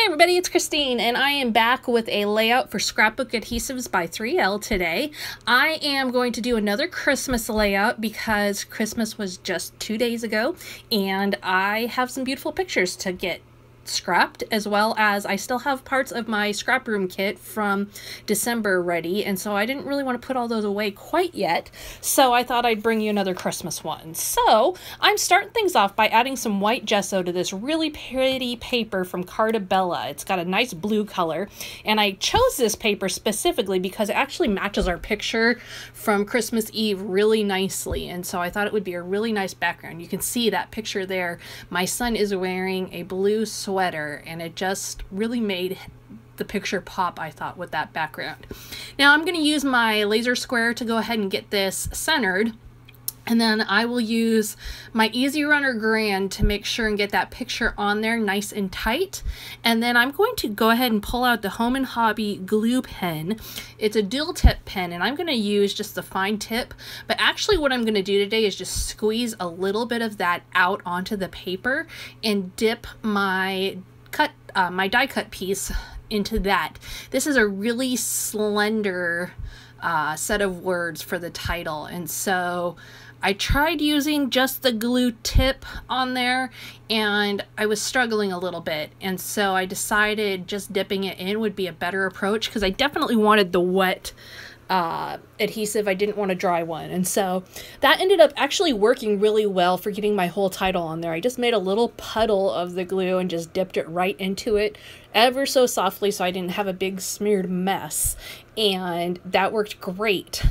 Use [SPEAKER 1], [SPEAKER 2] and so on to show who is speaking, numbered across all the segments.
[SPEAKER 1] everybody, it's Christine, and I am back with a layout for Scrapbook Adhesives by 3L today. I am going to do another Christmas layout because Christmas was just 2 days ago, and I have some beautiful pictures to get scrapped, as well as I still have parts of my scrap room kit from December ready, and so I didn't really want to put all those away quite yet, so I thought I'd bring you another Christmas one. So I'm starting things off by adding some white gesso to this really pretty paper from Carta Bella. It's got a nice blue color, and I chose this paper specifically because it actually matches our picture from Christmas Eve really nicely, and so I thought it would be a really nice background. You can see that picture there. My son is wearing a blue sweater, and it just really made the picture pop, I thought, with that background. Now I'm going to use my laser square to go ahead and get this centered, and then I will use my Easy Runner Grand to make sure and get that picture on there nice and tight. And then I'm going to go ahead and pull out the Home & Hobby glue pen. It's a dual tip pen, and I'm going to use just the fine tip, but actually what I'm going to do today is just squeeze a little bit of that out onto the paper and dip my die cut piece into that. This is a really slender set of words for the title, and so I tried using just the glue tip on there, and I was struggling a little bit, and so I decided just dipping it in would be a better approach because I definitely wanted the wet adhesive. I didn't want a dry one, and so that ended up actually working really well for getting my whole title on there. I just made a little puddle of the glue and just dipped it right into it ever so softly so I didn't have a big smeared mess, and that worked great.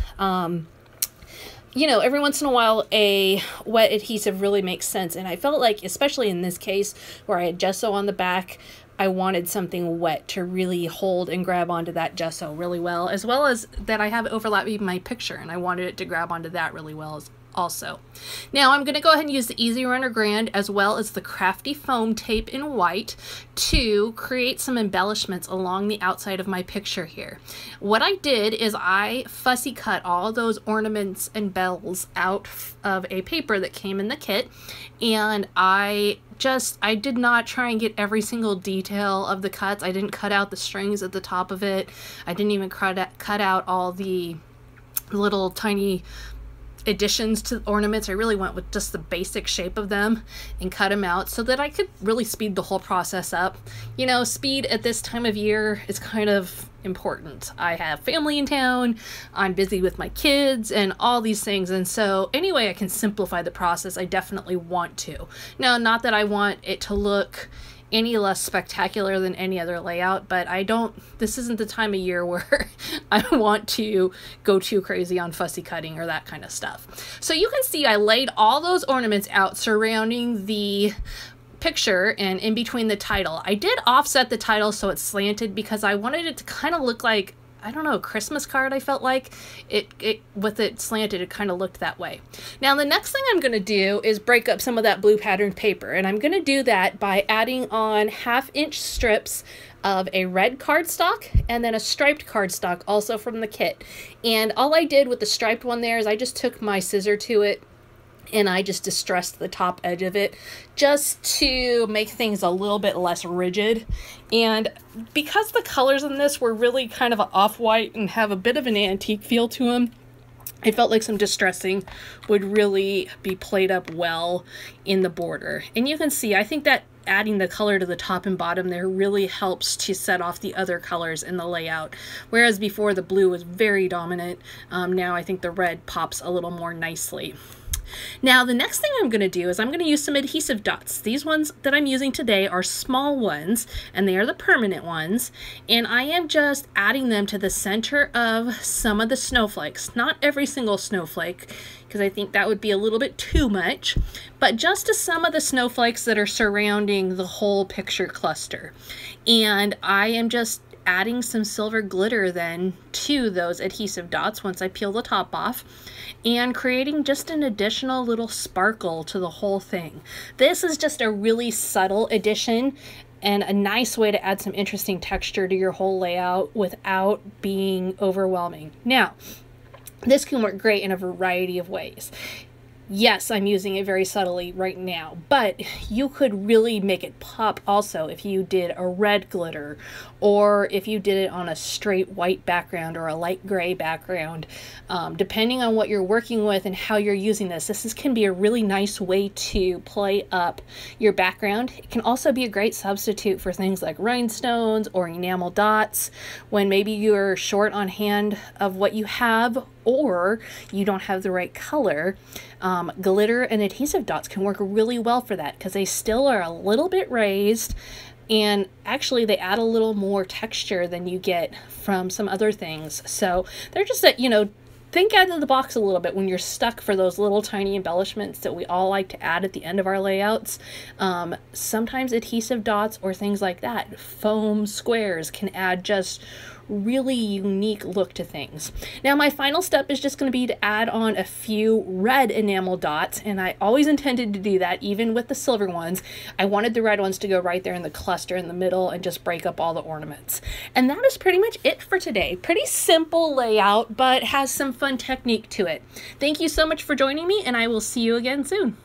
[SPEAKER 1] You know, every once in a while a wet adhesive really makes sense, and I felt like, especially in this case where I had gesso on the back, I wanted something wet to really hold and grab onto that gesso really well, as that I have it overlapping my picture, and I wanted it to grab onto that really well also. Now I'm going to go ahead and use the Easy Runner Grand as well as the Crafty Foam Tape in white to create some embellishments along the outside of my picture here. What I did is I fussy cut all those ornaments and bells out of a paper that came in the kit, and I did not try and get every single detail of the cuts. I didn't cut out the strings at the top of it. I didn't even cut out all the little tiny additions to ornaments. I really went with just the basic shape of them and cut them out so that I could really speed the whole process up. You know, speed at this time of year is kind of important. I have family in town, I'm busy with my kids and all these things, and so any way I can simplify the process, I definitely want to. Now, not that I want it to look any less spectacular than any other layout, but this isn't the time of year where I want to go too crazy on fussy cutting or that kind of stuff. So you can see I laid all those ornaments out surrounding the picture and in between the title. I did offset the title so it's slanted because I wanted it to kind of look like, I don't know, a Christmas card. I felt like it with it slanted, it kind of looked that way. Now the next thing I'm going to do is break up some of that blue patterned paper, and I'm going to do that by adding on 1/2-inch strips of a red cardstock and then a striped cardstock also from the kit. And all I did with the striped one there is I just took my scissor to it and I just distressed the top edge of it just to make things a little bit less rigid. And because the colors in this were really kind of off-white and have a bit of an antique feel to them, I felt like some distressing would really be played up well in the border. And you can see, I think that adding the color to the top and bottom there really helps to set off the other colors in the layout. Whereas before the blue was very dominant, now I think the red pops a little more nicely. Now the next thing I'm going to do is I'm going to use some adhesive dots. These ones that I'm using today are small ones, and they are the permanent ones, and I am just adding them to the center of some of the snowflakes. Not every single snowflake, because I think that would be a little bit too much, but just to some of the snowflakes that are surrounding the whole picture cluster. And I am just adding some silver glitter then to those adhesive dots once I peel the top off, and creating just an additional little sparkle to the whole thing. This is just a really subtle addition and a nice way to add some interesting texture to your whole layout without being overwhelming. Now, this can work great in a variety of ways. Yes, I'm using it very subtly right now, but you could really make it pop also if you did a red glitter, or if you did it on a straight white background or a light gray background. Depending on what you're working with and how you're using this can be a really nice way to play up your background. It can also be a great substitute for things like rhinestones or enamel dots when maybe you're short on hand of what you have, or you don't have the right color. Glitter and adhesive dots can work really well for that because they still are a little bit raised, and actually they add a little more texture than you get from some other things. So they're just that, you know, think out of the box a little bit when you're stuck for those little tiny embellishments that we all like to add at the end of our layouts. Sometimes adhesive dots or things like that, foam squares, can add just really unique look to things. Now my final step is just going to be to add on a few red enamel dots, and I always intended to do that even with the silver ones. I wanted the red ones to go right there in the cluster in the middle and just break up all the ornaments. And that is pretty much it for today. Pretty simple layout, but has some fun technique to it. Thank you so much for joining me, and I will see you again soon.